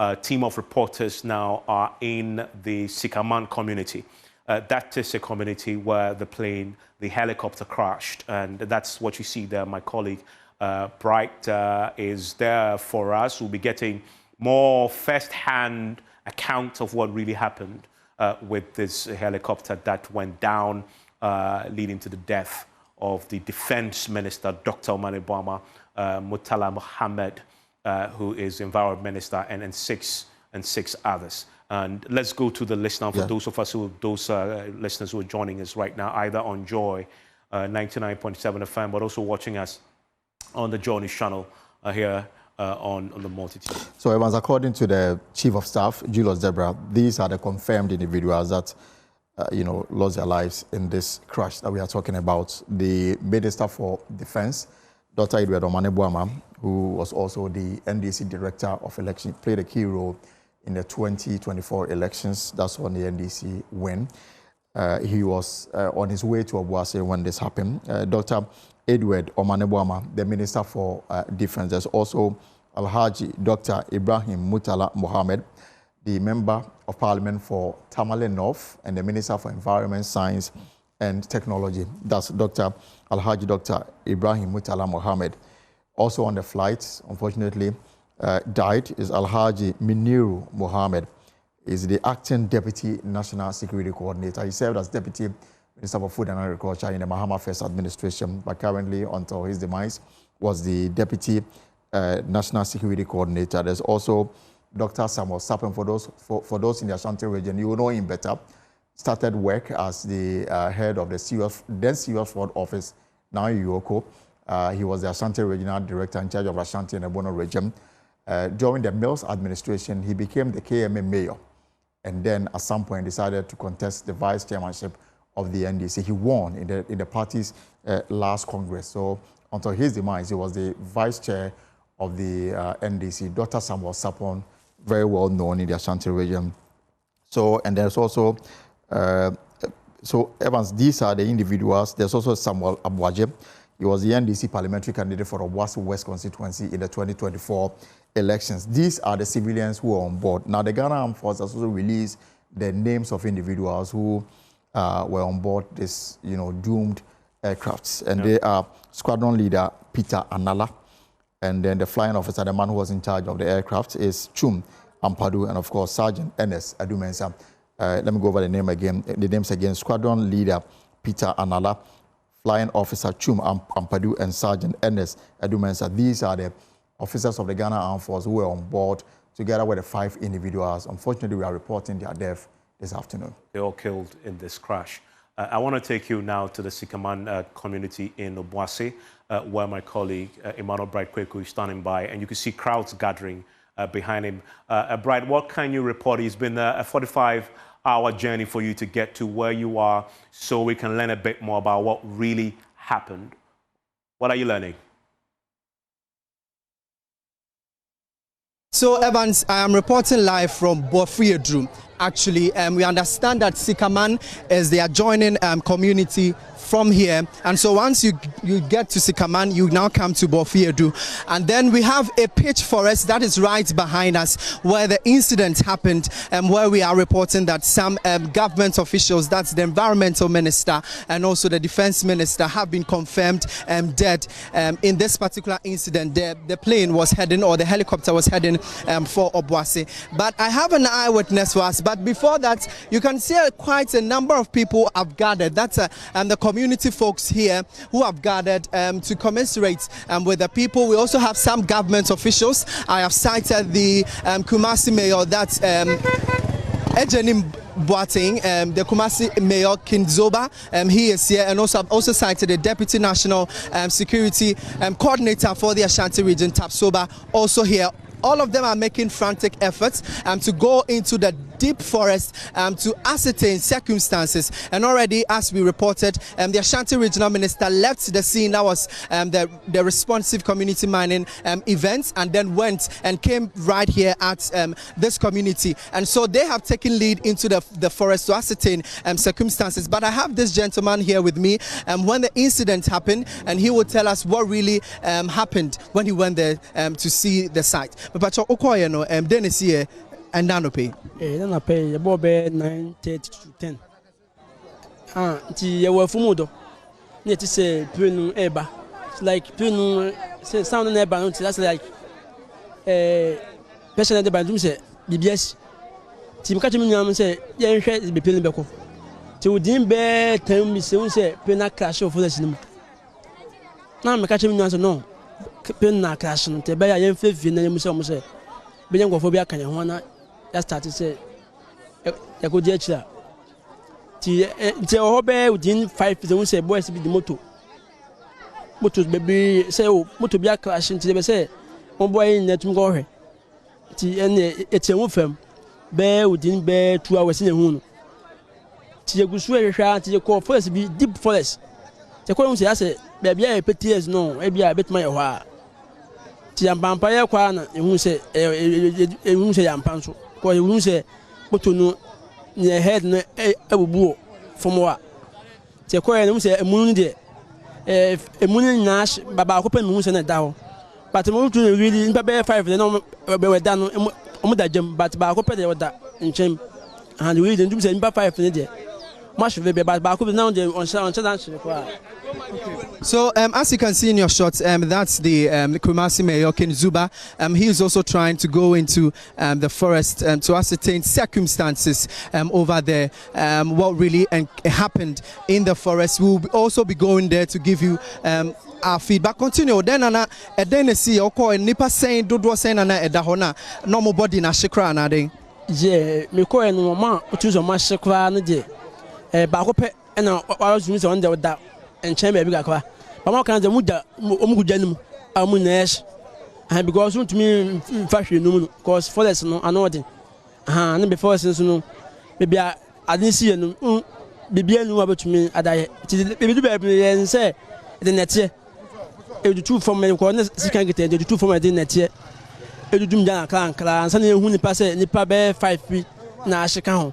A team of reporters now are in the Sikaman community. That is a community where the helicopter crashed, and that's what you see there. My colleague Bright is there for us. We'll be getting more first-hand account of what really happened with this helicopter that went down, leading to the death of the Defense Minister, Dr. Omane Boamah, Murtala Mohammed, who is Environment Minister, and six others. And let's go to the list now for those listeners who are joining us right now, either on Joy 99.7 FM, but also watching us on the Joy News channel here on the multitude. So, Evans, according to the Chief of Staff, Julius Debra, these are the confirmed individuals that lost their lives in this crash that we are talking about. The Minister for Defense, Dr. Edward Omane Boamah, who was also the NDC Director of Election, played a key role in the 2024 elections. That's when the NDC win. He was on his way to Obuasi when this happened. Dr. Edward Omane Boamah, the Minister for Defense. There's also Alhaji Dr. Ibrahim Murtala Mohammed, the Member of Parliament for Tamale North and the Minister for Environment, Science and Technology. That's Dr. Alhaji Dr. Ibrahim Murtala Mohammed. Also on the flight, unfortunately, died is Alhaji Miniru Mohammed. Is the acting Deputy National Security Coordinator. He served as Deputy Minister for Food and Agriculture in the Mahama First Administration, but currently, until his demise, was the Deputy National Security Coordinator. There's also Dr. Samuel Sapem. For those in the Ashanti region, you will know him better. Started work as the head of the CUF Ford Office, now in Yoko. He was the Ashanti Regional Director in charge of Ashanti and Ebono region. During the Mills administration, he became the KMA mayor, and then at some point decided to contest the vice chairmanship of the NDC. He won in the party's last Congress. So until his demise, he was the vice chair of the NDC. Dr. Samuel Sapon, very well known in the Ashanti region. So, and there's also, so Evans, these are the individuals. There's also Samuel Abuaje. He was the NDC parliamentary candidate for Obuasi West constituency in the 2024 elections. These are the civilians who are on board. Now, the Ghana Armed Forces also released the names of individuals who were on board this, doomed aircrafts. And they are Squadron Leader Peter Anala. And then the flying officer, the man who was in charge of the aircraft, is Chum Ampadu. And, of course, Sergeant Ernest Adumensa. Let me go over the names again. Squadron Leader Peter Anala, Flying Officer Chum Ampadu, and Sergeant Ernest Adumensa. These are the officers of the Ghana Armed Force who were on board together with the 5 individuals. Unfortunately, we are reporting their death this afternoon. They all killed in this crash. I want to take you now to the Sikaman community in Obuasi, where my colleague Emmanuel Bright Kweku is standing by, and you can see crowds gathering behind him. Bright, what can you report? It's been a 45-hour journey for you to get to where you are, so we can learn a bit more about what really happened. What are you learning? So, Evans, I am reporting live from Bofuedru. Actually, we understand that Sikaman is the adjoining community from here, and so once you get to Sikaman, you now come to Bofuedru, and then we have a pitch forest that is right behind us where the incident happened, and where we are reporting that some government officials, that's the environmental minister and also the defense minister, have been confirmed dead in this particular incident. The plane was heading, or the helicopter was heading for Obuasi. But I have an eyewitness for us. But before that, you can see quite a number of people have gathered. That's the community folks here who have gathered to commiserate with the people. We also have some government officials. I have cited the Kumasi mayor, that's Ejenim Boateng, the Kumasi Mayor Kinzoba, he is here, and also I've also cited the Deputy National Security Coordinator for the Ashanti region, Tapsoba, also here. All of them are making frantic efforts to go into the deep forest to ascertain circumstances. And already, as we reported, the Ashanti Regional Minister left the scene. That was the responsive community mining event, and then went and came right here at this community. And so they have taken lead into the forest to ascertain circumstances. But I have this gentleman here with me when the incident happened, and he will tell us what really happened when he went there to see the site. But Okoye no then see and nano pay. Then I pay about 9:30 to 10. You were Fumudo. Need to say Punu Eba. Like Punu say sound Eba, that's like person at the bandroom say BBS. Tim catch me say, young share is be paying back. To dim bear tell me so say Pena crash of the cinema. Now I'm catching me no. Pena crash and te buy a young fifth in the museum say. Being for Bia can you wanna just start to say a good year. Till within 5 days, say boys be the motto. Motos baby say, oh, moto be a crash into the say, one boy in that go. It's a woman, bear within bear 2 hours in the moon. Tia go swear to your call first be deep forest. The column say, I say, baby, I pet tears no, maybe I bet my wa. Tia vampire corner, and who say, a room say, I'm panso, or a room say, but to know near head a boo from what. Tia coin, who say, a moon day, a moon nash, Baba open moons and a down. But the moon to really in Babel 5, they know we done on that jump, but Baco Peter that in Chim and we didn't do say 5 in the day. Much of it, but Baco now on Saturday. So as you can see in your shots, that's the Kumasi Mayor Ken Zuba. He is also trying to go into the forest to ascertain circumstances over there, what really happened in the forest. We will also be going there to give you our feedback. Continue. Then then see okay nipa saying dodo saying na edahona normal body na shekra na den. Yeah, me ko en mama otuzo ma shekra na de. Ba ko pe na wa zumi se on de da enchen be bi gakwa. Ba ma kan de muda omugudja nim amu na esh. Because want me fashion no because forest no anodin. Na before since no maybe Adansi no bibia no abetumi adaye. Be do be say the net the two from me ko na sikan get the two from the net here edudum jana kran kran san ehu nipa say nipa be 5 na ahika ho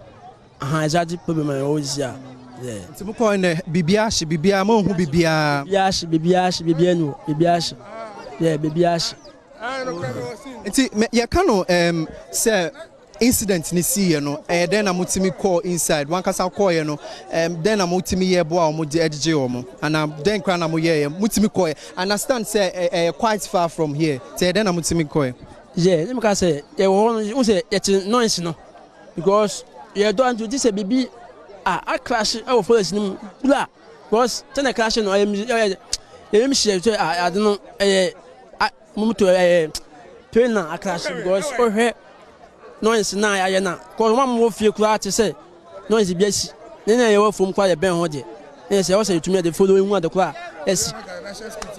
exactly problem always here yeah nti ko ne bibia mo hu bibia no bibia yeah bibia nti ya kano say incident ni see you know then na mutimi call inside one kasa call you know then na mutimi ye boa omo de edje omo and then kra na mo ye mutimi call understand say quite far from here say then na mutimi call yeah let me can say you say it noise no because you don't do this a baby I crash our forest nim bla because ten crash no I share I don't know mutu train na crash because oh noise na ya na ko ma mo fie kura te say noise biasi na ye wo from kwa ye ben ho de na say wo say tumi de following one de kura esi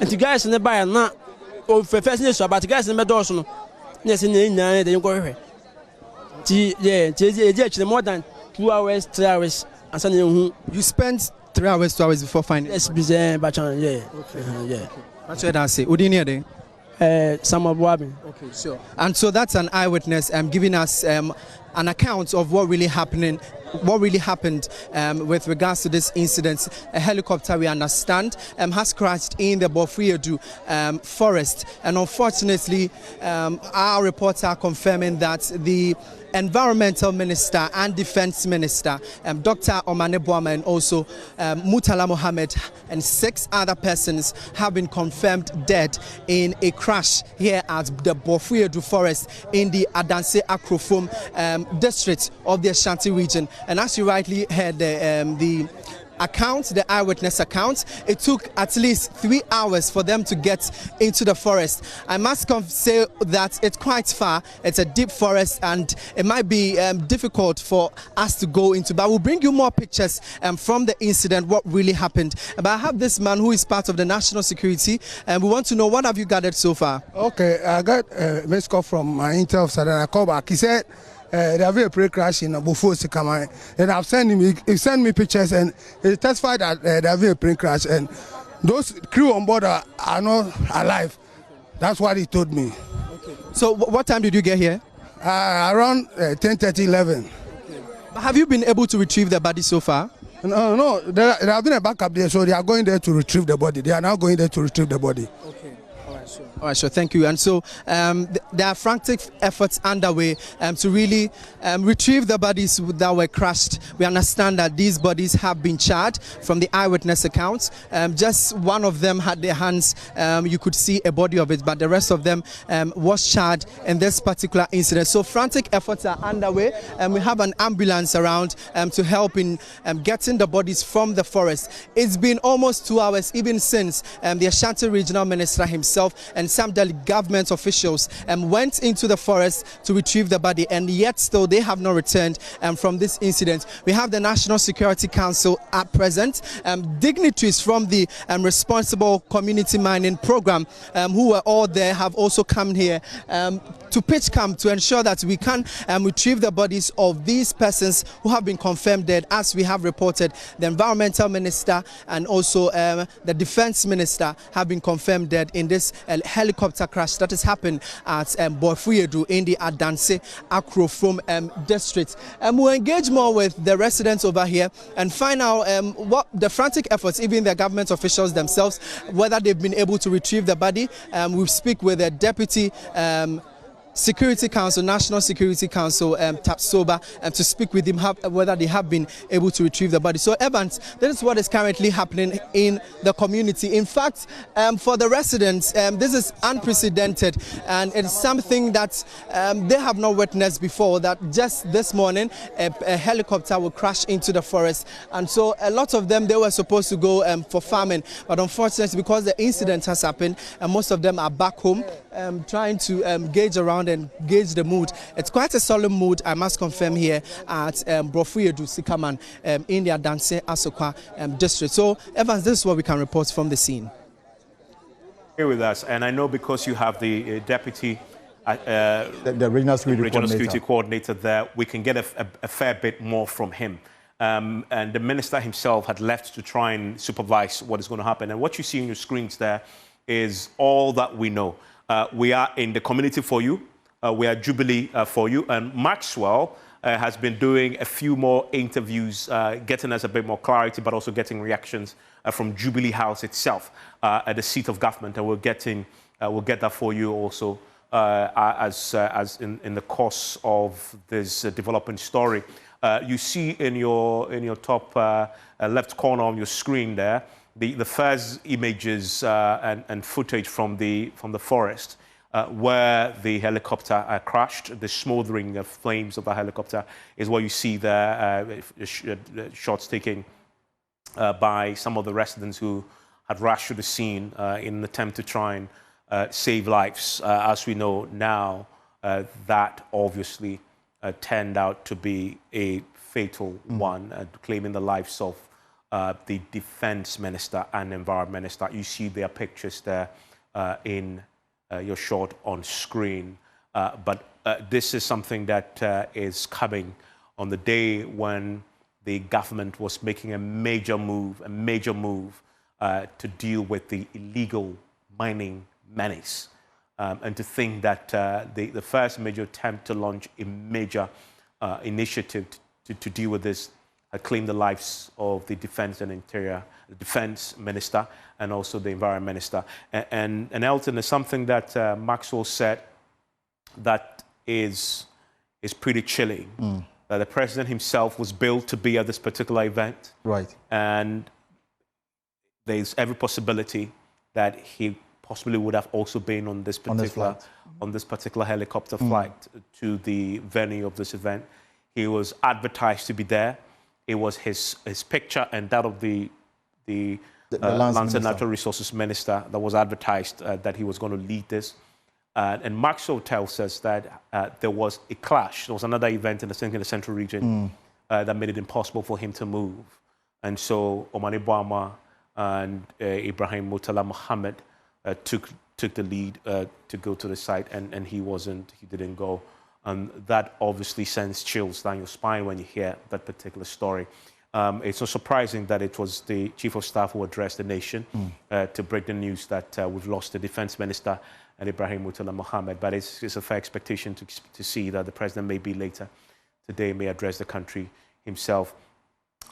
and guys ne buy na o first ne so about guys ne be do so no na say na nyina de ko hwehwe ti yeah ti e actually more than 2 hours 3 hours and say you spent 3 hours 2 hours before finding yes bizarre bachan yeah yeah that's what I say odini ade okay, sure. And so that's an eyewitness giving us an account of what really happened with regards to this incident. A helicopter, we understand, has crashed in the Bofriedu forest, and unfortunately, our reports are confirming that the Environmental Minister and Defense Minister, Dr. Omane Boama, and also Mutala Mohammed, and 6 other persons have been confirmed dead in a crash here at the Bofriedu forest in the Adansi Akrofom district of the Ashanti region. And as you rightly heard, the account, the eyewitness account, it took at least 3 hours for them to get into the forest. I must say that it's quite far. It's a deep forest and it might be difficult for us to go into, but we'll bring you more pictures from the incident, what really happened. But I have this man who is part of the national security and we want to know, what have you gathered so far? Okay, I got a missed call from my intel officer and I called back. He said they have a pre-crash in before Sikamai. And I've sent him, he sent me pictures and he testified that they have a pre-crash and those crew on board are not alive. That's what he told me. Okay. So what time did you get here? Around 10:30, 11. Okay. But have you been able to retrieve the body so far? No, there have been a backup there, so they are going there to retrieve the body. They are now going there to retrieve the body. Okay, all right, sure. All right, sure. Thank you. And so there are frantic efforts underway to really retrieve the bodies that were crushed. We understand that these bodies have been charred from the eyewitness accounts. Just one of them had their hands, you could see a body of it, but the rest of them was charred in this particular incident. So frantic efforts are underway, and we have an ambulance around to help in getting the bodies from the forest. It's been almost 2 hours, even since the Ashanti Regional Minister himself and some government officials went into the forest to retrieve the body, and yet still they have not returned from this incident. We have the National Security Council at present, dignitaries from the responsible community mining program who were all there have also come here to pitch camp to ensure that we can retrieve the bodies of these persons who have been confirmed dead, as we have reported. The environmental minister and also the defense minister have been confirmed dead in this helicopter crash that has happened at Bofuyedu in the Adansi Akrofrom district. We'll engage more with the residents over here and find out what the frantic efforts, even the government officials themselves, whether they've been able to retrieve the body. We'll speak with the deputy Security Council, National Security Council, Tapsoba, to speak with him whether they have been able to retrieve the body. So, Evans, this is what is currently happening in the community. In fact, for the residents, this is unprecedented, and it's something that they have not witnessed before, that just this morning a helicopter will crash into the forest. And so a lot of them, they were supposed to go for farming, but unfortunately, because the incident has happened, and most of them are back home trying to gauge around and gauge the mood. It's quite a solemn mood, I must confirm, here at Bofuyedu Sikaman in the Adansi Asokwa district. So, Evans, this is what we can report from the scene. Here with us, and I know because you have the deputy the regional security coordinator there, we can get a fair bit more from him. And the minister himself had left to try and supervise what is going to happen. And what you see on your screens there is all that we know. We are in the community for you. We are Jubilee for you. And Maxwell has been doing a few more interviews, getting us a bit more clarity, but also getting reactions from Jubilee House itself at the seat of government. And we'll get that for you also as in the course of this developing story. You see in your top left corner on your screen there the first images and footage from the forest where the helicopter crashed. The smoldering flames of the helicopter is what you see there. Shots taken by some of the residents who had rushed to the scene in an attempt to try and save lives. As we know now, that obviously turned out to be a fatal one, claiming the lives of the defense minister and environment minister. You see their pictures there in your shot on screen. But this is something that is coming on the day when the government was making a major move to deal with the illegal mining menace. And to think that the first major attempt to launch a major initiative to deal with this claimed the lives of the defense and interior, the defense minister, and also the environment minister. And Elton, is something that Maxwell said that is pretty chilling. That the president himself was billed to be at this particular event. Right. And there's every possibility that he possibly would have also been on this particular helicopter flight to the venue of this event. He was advertised to be there. It was his picture and that of the Lands and Natural Resources Minister that was advertised that he was going to lead this. And Maxwell tells us that there was a clash. There was another event in the central region that made it impossible for him to move. And so Omani Boama and Ibrahim Murtala Mohammed took the lead to go to the site, and he didn't go. And that obviously sends chills down your spine when you hear that particular story. It's not surprising that it was the Chief of Staff who addressed the nation to break the news that we've lost the Defense Minister and Ibrahim Murtala Mohammed. But it's a fair expectation to see that the President maybe later today may address the country himself.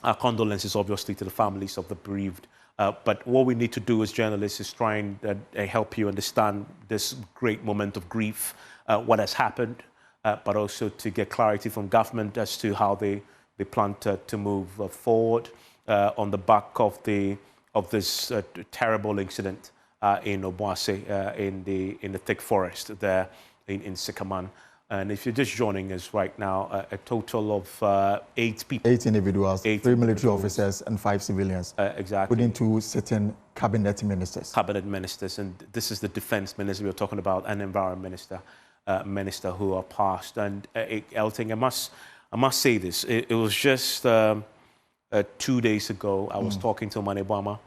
Our condolences, obviously, to the families of the bereaved But what we need to do as journalists is try and help you understand this great moment of grief, what has happened, but also to get clarity from government as to how they plan to move forward on the back of this terrible incident in Obuasi, in the thick forest there in Sikaman. And if you're just joining us right now, a total of 8 people. 8 individuals, 3 military officers and 5 civilians. Exactly. Including 2 sitting cabinet ministers. Cabinet ministers, and this is the defense minister we were talking about, and environment minister who are passed. And Elting, I must say this. It was just 2 days ago, I was talking to Manebama,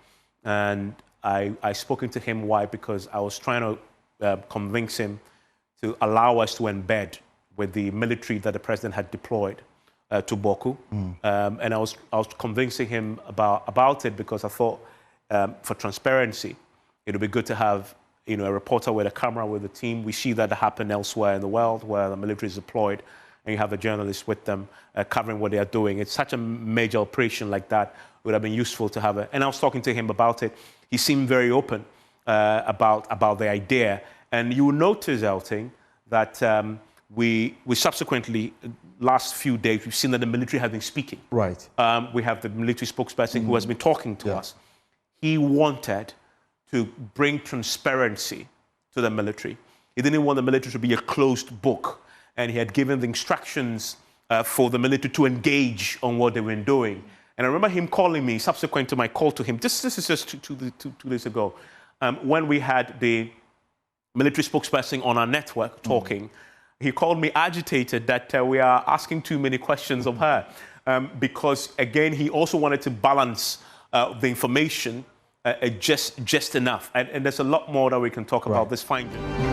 and I spoken to him. Why? Because I was trying to convince him to allow us to embed with the military that the president had deployed to Boku. And I was convincing him about it because I thought for transparency, it would be good to have a reporter with a camera with a team. We see that happen elsewhere in the world where the military is deployed and you have a journalist with them covering what they are doing. It's such a major operation like that. It would have been useful to have it. And I was talking to him about it. He seemed very open about the idea. And you will notice, Elting, that we subsequently, last few days, we've seen that the military have been speaking. Right. We have the military spokesperson who has been talking to us. He wanted to bring transparency to the military. He didn't want the military to be a closed book. And he had given the instructions for the military to engage on what they were doing. And I remember him calling me subsequent to my call to him. This is just two days ago, when we had the military spokesperson on our network talking. He called me agitated that we are asking too many questions of her because, again, he also wanted to balance the information just enough. And there's a lot more that we can talk about this finding.